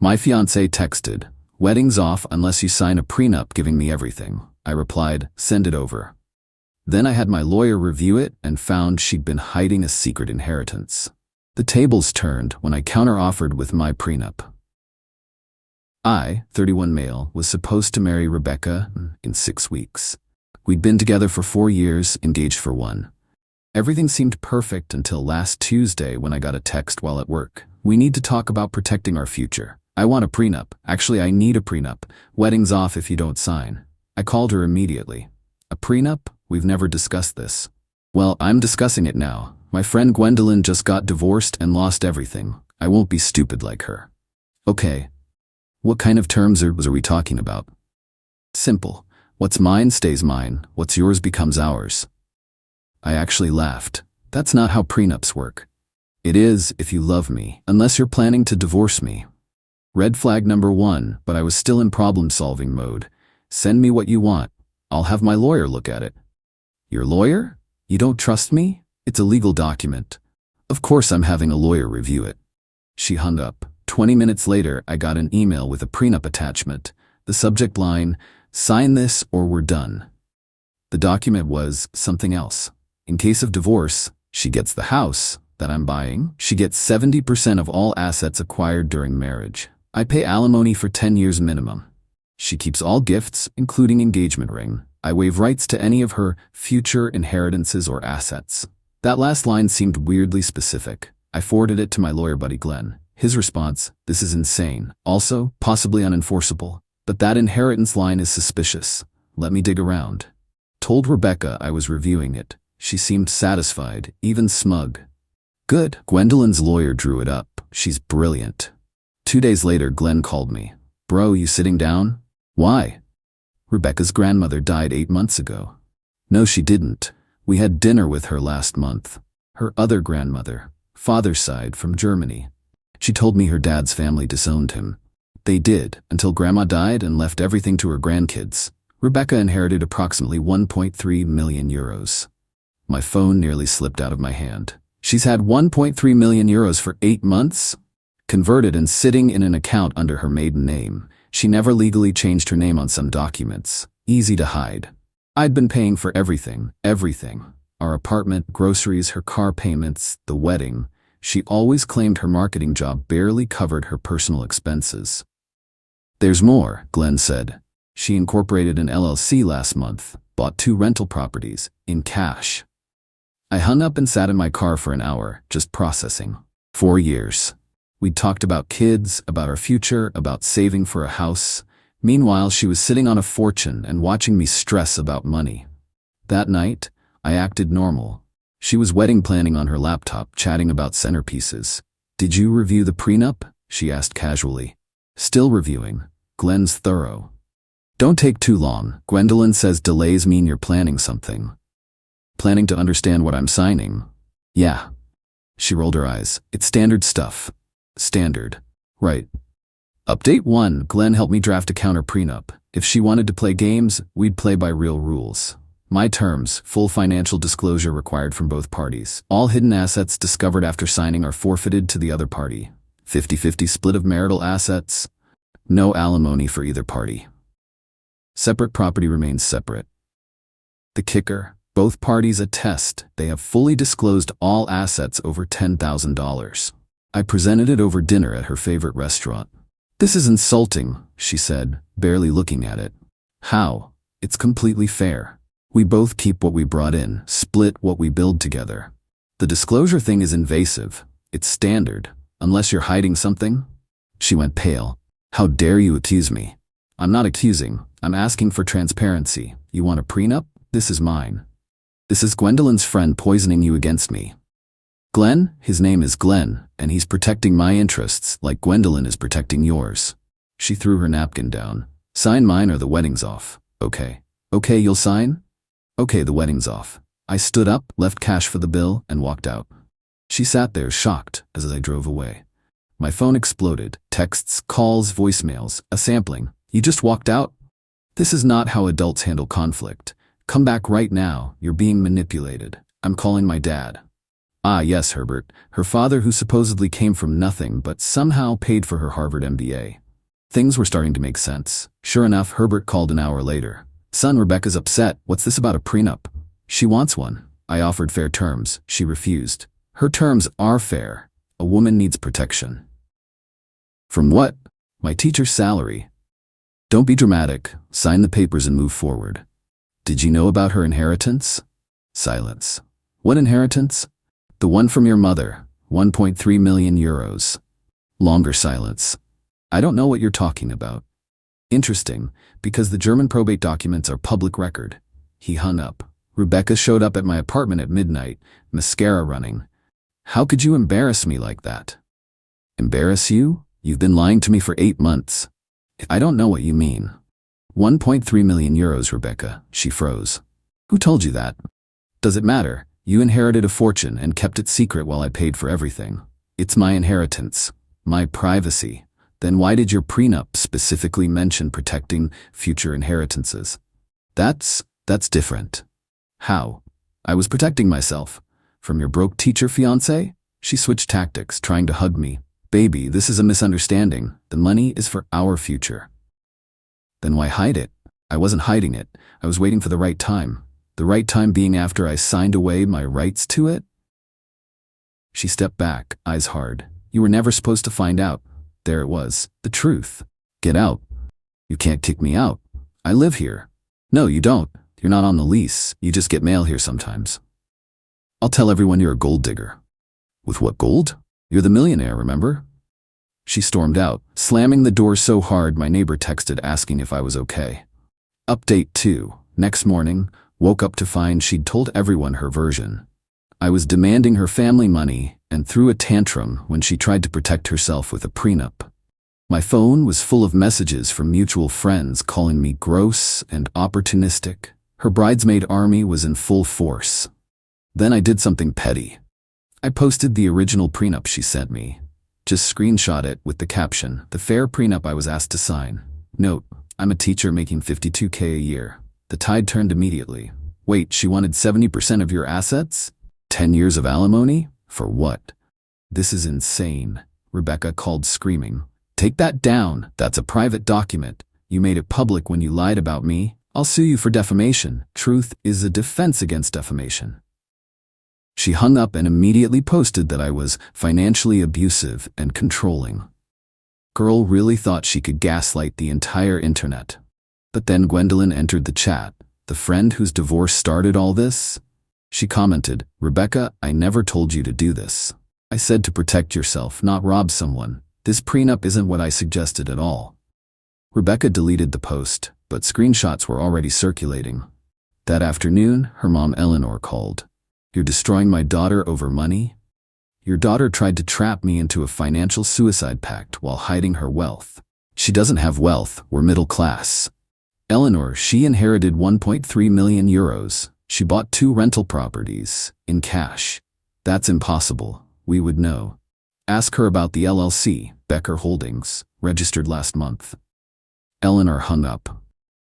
My fiancé texted, "Wedding's off unless you sign a prenup giving me everything." I replied, "Send it over." Then I had my lawyer review it and found she'd been hiding a secret inheritance. The tables turned when I counter-offered with my prenup. I, 31 male, was supposed to marry Rebecca in 6 weeks. We'd been together for 4 years, engaged for 1. Everything seemed perfect until last Tuesday when I got a text while at work. "We need to talk about protecting our future. I want a prenup. Actually, I need a prenup. Wedding's off if you don't sign." I called her immediately. "A prenup? We've never discussed this." "Well, I'm discussing it now. My friend Gwendolyn just got divorced and lost everything. I won't be stupid like her." "Okay. What kind of terms are we talking about?" "Simple. What's mine stays mine. What's yours becomes ours." I actually laughed. "That's not how prenups work." "It is if you love me, unless you're planning to divorce me." Red flag number 1, but I was still in problem-solving mode. "Send me what you want. I'll have my lawyer look at it." "Your lawyer? You don't trust me? It's a legal document." "Of course I'm having a lawyer review it." She hung up. 20 minutes later, I got an email with a prenup attachment. The subject line, "Sign this or we're done." The document was something else. In case of divorce, she gets the house that I'm buying. She gets 70% of all assets acquired during marriage. I pay alimony for 10 years minimum. She keeps all gifts, including engagement ring. I waive rights to any of her future inheritances or assets. That last line seemed weirdly specific. I forwarded it to my lawyer buddy Glenn. His response, "This is insane. Also, possibly unenforceable. But that inheritance line is suspicious. Let me dig around." Told Rebecca I was reviewing it. She seemed satisfied, even smug. "Good." Gwendolyn's lawyer drew it up. She's brilliant. 2 days later, Glenn called me. "Bro, you sitting down?" "Why?" "Rebecca's grandmother died 8 months ago." "No, she didn't. We had dinner with her last month. Her other grandmother, father's side, from Germany. She told me her dad's family disowned him. They did, until Grandma died and left everything to her grandkids. Rebecca inherited approximately 1.3 million euros. My phone nearly slipped out of my hand. She's had 1.3 million euros for 8 months? Converted and sitting in an account under her maiden name. She never legally changed her name on some documents. Easy to hide. I'd been paying for everything. Our apartment, groceries, her car payments, the wedding. She always claimed her marketing job barely covered her personal expenses. "There's more," Glenn said. "She incorporated an LLC last month, bought 2 rental properties, in cash." I hung up and sat in my car for an hour, just processing. 4 years. We'd talked about kids, about our future, about saving for a house. Meanwhile, she was sitting on a fortune and watching me stress about money. That night, I acted normal. She was wedding planning on her laptop, chatting about centerpieces. "Did you review the prenup?" she asked casually. "Still reviewing. Glenn's thorough." "Don't take too long. Gwendolyn says delays mean you're planning something." "Planning to understand what I'm signing?" "Yeah." She rolled her eyes. "It's standard stuff." "Standard. Right." Update 1. Glenn helped me draft a counter prenup. If she wanted to play games, we'd play by real rules. My terms, full financial disclosure required from both parties. All hidden assets discovered after signing are forfeited to the other party. 50-50 split of marital assets. No alimony for either party. Separate property remains separate. The kicker, both parties attest they have fully disclosed all assets over $10,000. I presented it over dinner at her favorite restaurant. "This is insulting," she said, barely looking at it. "How? It's completely fair. We both keep what we brought in, split what we build together. The disclosure thing is invasive. It's standard, unless you're hiding something." She went pale. "How dare you accuse me?" "I'm not accusing. I'm asking for transparency. You want a prenup? This is mine. This is Gwendolyn's friend poisoning you against me." "Glenn? His name is Glenn, and he's protecting my interests like Gwendolyn is protecting yours." She threw her napkin down. "Sign mine or the wedding's off." "Okay. Okay, you'll sign?" "Okay, the wedding's off." I stood up, left cash for the bill, and walked out. She sat there shocked as I drove away. My phone exploded. Texts, calls, voicemails, a sampling. "You just walked out? This is not how adults handle conflict. Come back right now. You're being manipulated. I'm calling my dad." Ah, yes, Herbert. Her father, who supposedly came from nothing but somehow paid for her Harvard MBA. Things were starting to make sense. Sure enough, Herbert called an hour later. Son, Rebecca's upset. What's this about a prenup? She wants one. I offered fair terms. She refused. Her terms are fair. A woman needs protection. From what? My teacher's salary. Don't be dramatic. Sign the papers and move forward. Did you know about her inheritance? Silence. What inheritance? The one from your mother. 1.3 million euros. Longer silence. I don't know what you're talking about. Interesting, because the German probate documents are public record. He hung up. Rebecca showed up at my apartment at midnight, mascara running. How could you embarrass me like that? Embarrass you? You've been lying to me for 8 months. I don't know what you mean. 1.3 million euros, Rebecca. She froze. Who told you that? Does it matter? You inherited a fortune and kept it secret while I paid for everything. It's my inheritance. My privacy. Then why did your prenup specifically mention protecting future inheritances? That's different. How? I was protecting myself. From your broke teacher, fiancé? She switched tactics, trying to hug me. Baby, this is a misunderstanding. The money is for our future. Then why hide it? I wasn't hiding it. I was waiting for the right time. The right time being after I signed away my rights to it? She stepped back, eyes hard. You were never supposed to find out. There it was, the truth. Get out. You can't kick me out. I live here. No, you don't. You're not on the lease. You just get mail here sometimes. I'll tell everyone you're a gold digger. With what gold? You're the millionaire, remember? She stormed out, slamming the door so hard my neighbor texted asking if I was okay. Update 2. Next morning, woke up to find she'd told everyone her version. I was demanding her family money and threw a tantrum when she tried to protect herself with a prenup. My phone was full of messages from mutual friends calling me gross and opportunistic. Her bridesmaid army was in full force. Then I did something petty. I posted the original prenup she sent me. Just screenshot it with the caption, the fair prenup I was asked to sign. Note, I'm a teacher making $52K a year. The tide turned immediately. Wait, she wanted 70% of your assets? 10 years of alimony? For what? This is insane, Rebecca called screaming. Take that down. That's a private document. You made it public when you lied about me. I'll sue you for defamation. Truth is a defense against defamation. She hung up and immediately posted that I was financially abusive and controlling. Girl really thought she could gaslight the entire internet. But then Gwendolyn entered the chat, the friend whose divorce started all this. She commented, Rebecca, I never told you to do this. I said to protect yourself, not rob someone. This prenup isn't what I suggested at all. Rebecca deleted the post, but screenshots were already circulating. That afternoon, her mom Eleanor called. You're destroying my daughter over money? Your daughter tried to trap me into a financial suicide pact while hiding her wealth. She doesn't have wealth, we're middle class. Eleanor, she inherited 1.3 million euros. She bought 2 rental properties, in cash. That's impossible, we would know. Ask her about the LLC, Becker Holdings, registered last month. Eleanor hung up.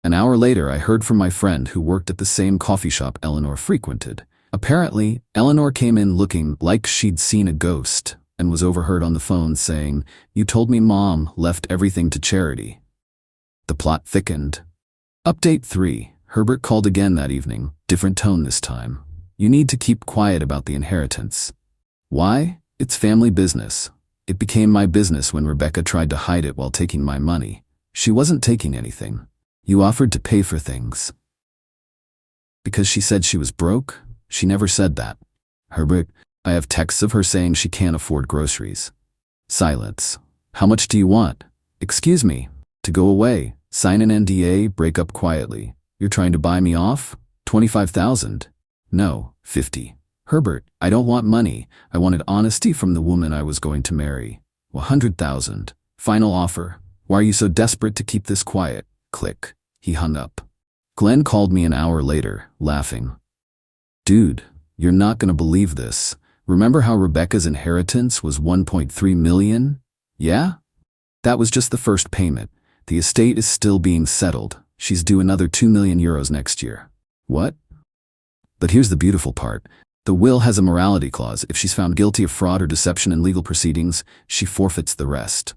An hour later, I heard from my friend who worked at the same coffee shop Eleanor frequented. Apparently, Eleanor came in looking like she'd seen a ghost and was overheard on the phone saying, You told me Mom left everything to charity. The plot thickened. Update 3. Herbert called again that evening, different tone this time. You need to keep quiet about the inheritance. Why? It's family business. It became my business when Rebecca tried to hide it while taking my money. She wasn't taking anything. You offered to pay for things. Because she said she was broke? She never said that. Herbert, I have texts of her saying she can't afford groceries. Silence. How much do you want? Excuse me. To go away. Sign an NDA, break up quietly. You're trying to buy me off? 25,000. No, 50. Herbert, I don't want money. I wanted honesty from the woman I was going to marry. 100,000. Final offer. Why are you so desperate to keep this quiet? Click. He hung up. Glenn called me an hour later, laughing. Dude, you're not gonna believe this. Remember how Rebecca's inheritance was 1.3 million? Yeah? That was just the first payment. The estate is still being settled. She's due another 2 million euros next year. What? But here's the beautiful part. The will has a morality clause. If she's found guilty of fraud or deception in legal proceedings, she forfeits the rest.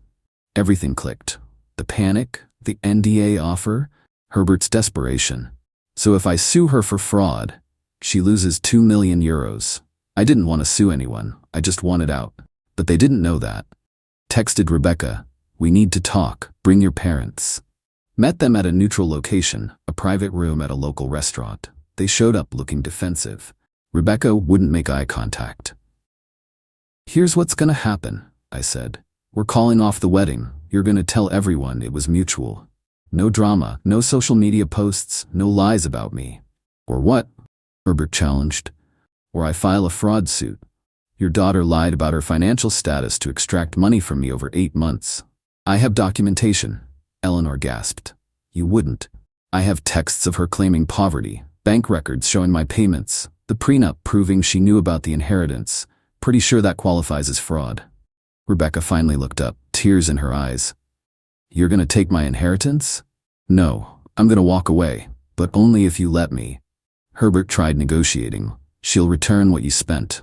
Everything clicked. The panic, the NDA offer, Herbert's desperation. So if I sue her for fraud, she loses 2 million euros. I didn't want to sue anyone. I just wanted out. But they didn't know that. Texted Rebecca, "We need to talk. Bring your parents." Met them at a neutral location, a private room at a local restaurant. They showed up looking defensive. Rebecca wouldn't make eye contact. "Here's what's gonna happen," I said. "We're calling off the wedding. You're gonna tell everyone it was mutual. No drama, no social media posts, no lies about me." "Or what?" Herbert challenged. "Or I file a fraud suit. Your daughter lied about her financial status to extract money from me over 8 months. I have documentation." Eleanor gasped. "You wouldn't." "I have texts of her claiming poverty, bank records showing my payments, the prenup proving she knew about the inheritance. Pretty sure that qualifies as fraud." Rebecca finally looked up, tears in her eyes. "You're gonna take my inheritance?" "No, I'm gonna walk away, but only if you let me." Herbert tried negotiating. "She'll return what you spent."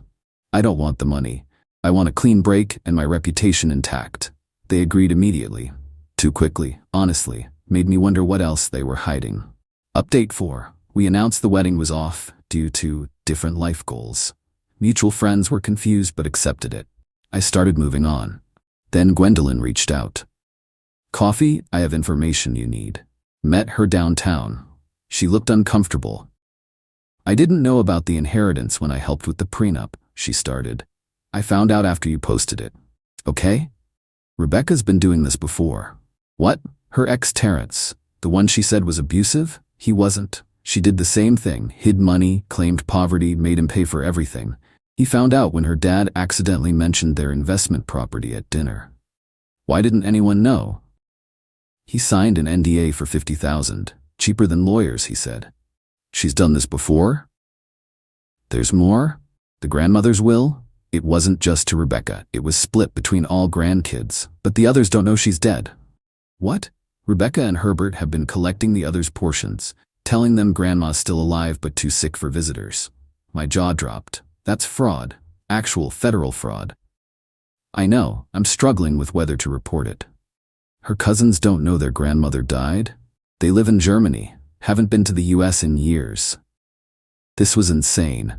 "I don't want the money. I want a clean break and my reputation intact." They agreed immediately. Too quickly, honestly, made me wonder what else they were hiding. Update 4. We announced the wedding was off due to different life goals. Mutual friends were confused but accepted it. I started moving on. Then Gwendolyn reached out. "Coffee? I have information you need." Met her downtown. She looked uncomfortable. "I didn't know about the inheritance when I helped with the prenup," she started. "I found out after you posted it." "Okay?" "Rebecca's been doing this before." "What?" "Her ex Terrence, the one she said was abusive, he wasn't. She did the same thing, hid money, claimed poverty, made him pay for everything. He found out when her dad accidentally mentioned their investment property at dinner." "Why didn't anyone know?" "He signed an NDA for $50,000, cheaper than lawyers," he said. "She's done this before?" "There's more? The grandmother's will? It wasn't just to Rebecca, it was split between all grandkids, but the others don't know she's dead." "What?" "Rebecca and Herbert have been collecting the others' portions, telling them grandma's still alive but too sick for visitors." My jaw dropped. That's fraud. Actual federal fraud. "I know, I'm struggling with whether to report it." "Her cousins don't know their grandmother died? They live in Germany, haven't been to the US in years." This was insane.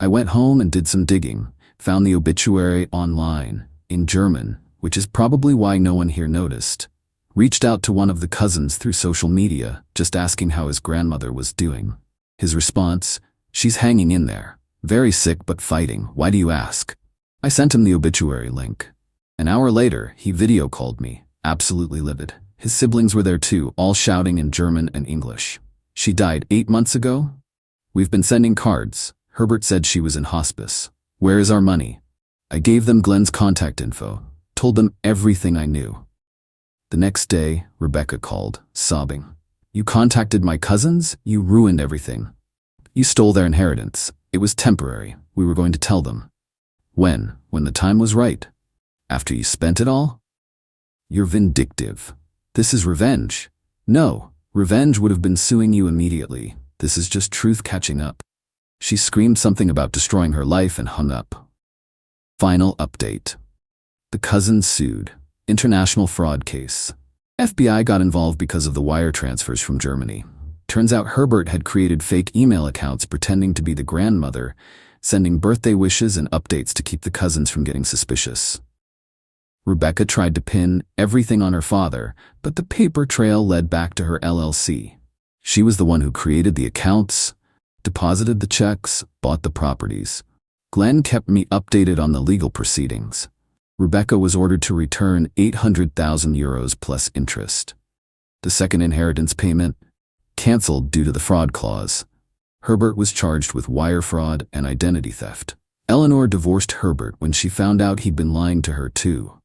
I went home and did some digging, found the obituary online, in German, which is probably why no one here noticed. Reached out to one of the cousins through social media, just asking how his grandmother was doing. His response, "She's hanging in there. Very sick but fighting, why do you ask?" I sent him the obituary link. An hour later, he video called me, absolutely livid. His siblings were there too, all shouting in German and English. "She died 8 months ago? We've been sending cards. Herbert said she was in hospice. Where is our money?" I gave them Glenn's contact info, told them everything I knew. The next day, Rebecca called, sobbing. "You contacted my cousins? You ruined everything. You stole their inheritance. It was temporary. We were going to tell them." "When? When the time was right? After you spent it all?" "You're vindictive. This is revenge." "No, revenge would have been suing you immediately. This is just truth catching up." She screamed something about destroying her life and hung up. Final update. The cousins sued. International fraud case. FBI got involved because of the wire transfers from Germany. Turns out Herbert had created fake email accounts pretending to be the grandmother, sending birthday wishes and updates to keep the cousins from getting suspicious. Rebecca tried to pin everything on her father, but the paper trail led back to her LLC. She was the one who created the accounts, deposited the checks, bought the properties. Glenn kept me updated on the legal proceedings. Rebecca was ordered to return 800,000 euros plus interest. The second inheritance payment, cancelled due to the fraud clause. Herbert was charged with wire fraud and identity theft. Eleanor divorced Herbert when she found out he'd been lying to her too.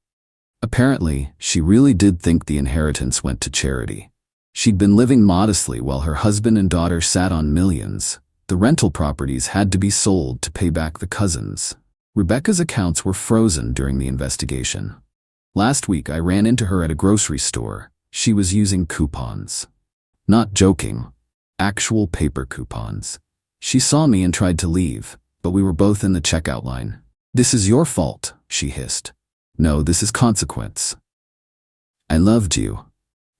Apparently, she really did think the inheritance went to charity. She'd been living modestly while her husband and daughter sat on millions. The rental properties had to be sold to pay back the cousins. Rebecca's accounts were frozen during the investigation. Last week I ran into her at a grocery store. She was using coupons. Not joking. Actual paper coupons. She saw me and tried to leave. but we were both in the checkout line. "This is your fault," she hissed. "No, this is consequence. I loved you.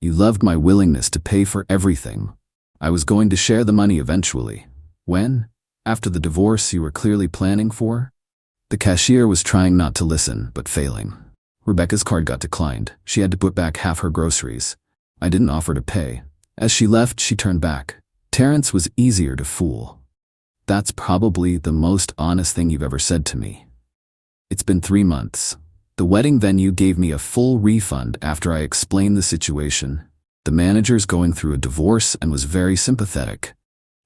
You loved my willingness to pay for everything. I was going to share the money eventually. When? After the divorce you were clearly planning for?" The cashier was trying not to listen, but failing. Rebecca's card got declined. She had to put back half her groceries. I didn't offer to pay. As she left, she turned back. "Terrence was easier to fool. That's probably the most honest thing you've ever said to me." It's been 3 months. The wedding venue gave me a full refund after I explained the situation. The manager's going through a divorce and was very sympathetic.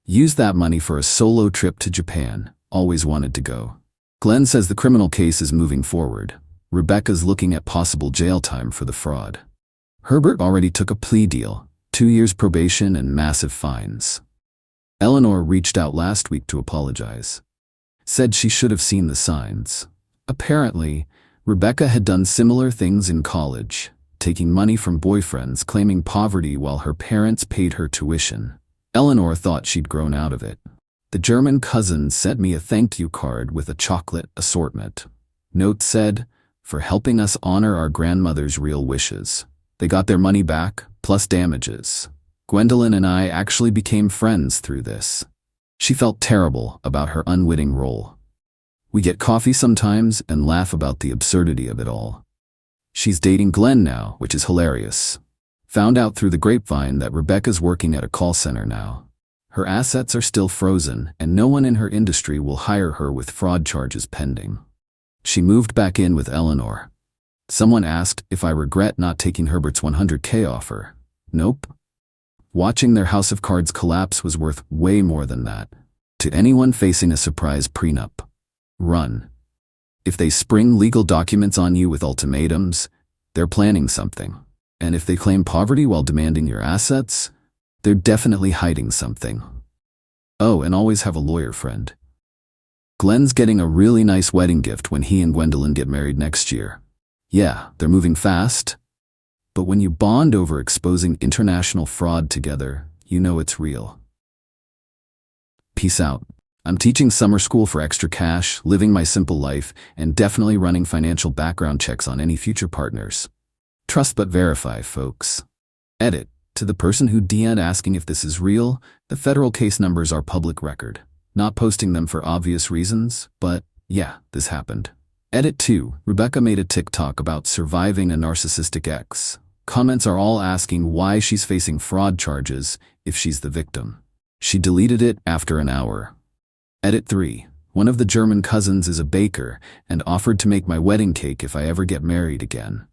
Used that money for a solo trip to Japan. Always wanted to go. Glenn says the criminal case is moving forward. Rebecca's looking at possible jail time for the fraud. Herbert already took a plea deal, 2 years probation and massive fines. Eleanor reached out last week to apologize. Said she should have seen the signs. Apparently, Rebecca had done similar things in college, taking money from boyfriends, claiming poverty while her parents paid her tuition. Eleanor thought she'd grown out of it. The German cousin sent me a thank you card with a chocolate assortment. Note said, "For helping us honor our grandmother's real wishes." They got their money back, plus damages. Gwendolyn and I actually became friends through this. She felt terrible about her unwitting role. We get coffee sometimes and laugh about the absurdity of it all. She's dating Glenn now, which is hilarious. Found out through the grapevine that Rebecca's working at a call center now. Her assets are still frozen, and no one in her industry will hire her with fraud charges pending. She moved back in with Eleanor. Someone asked if I regret not taking Herbert's $100K offer. Nope. Watching their house of cards collapse was worth way more than that. To anyone facing a surprise prenup, run. If they spring legal documents on you with ultimatums, they're planning something. And if they claim poverty while demanding your assets, they're definitely hiding something. Oh, and always have a lawyer friend. Glenn's getting a really nice wedding gift when he and Gwendolyn get married next year. Yeah, they're moving fast. But when you bond over exposing international fraud together, you know it's real. Peace out. I'm teaching summer school for extra cash, living my simple life, and definitely running financial background checks on any future partners. Trust but verify, folks. Edit. To the person who DM'd asking if this is real, the federal case numbers are public record. Not posting them for obvious reasons, but yeah, this happened. Edit 2. Rebecca made a TikTok about surviving a narcissistic ex. Comments are all asking why she's facing fraud charges if she's the victim. She deleted it after an hour. Edit 3. One of the German cousins is a baker and offered to make my wedding cake if I ever get married again.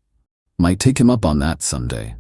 Might take him up on that someday.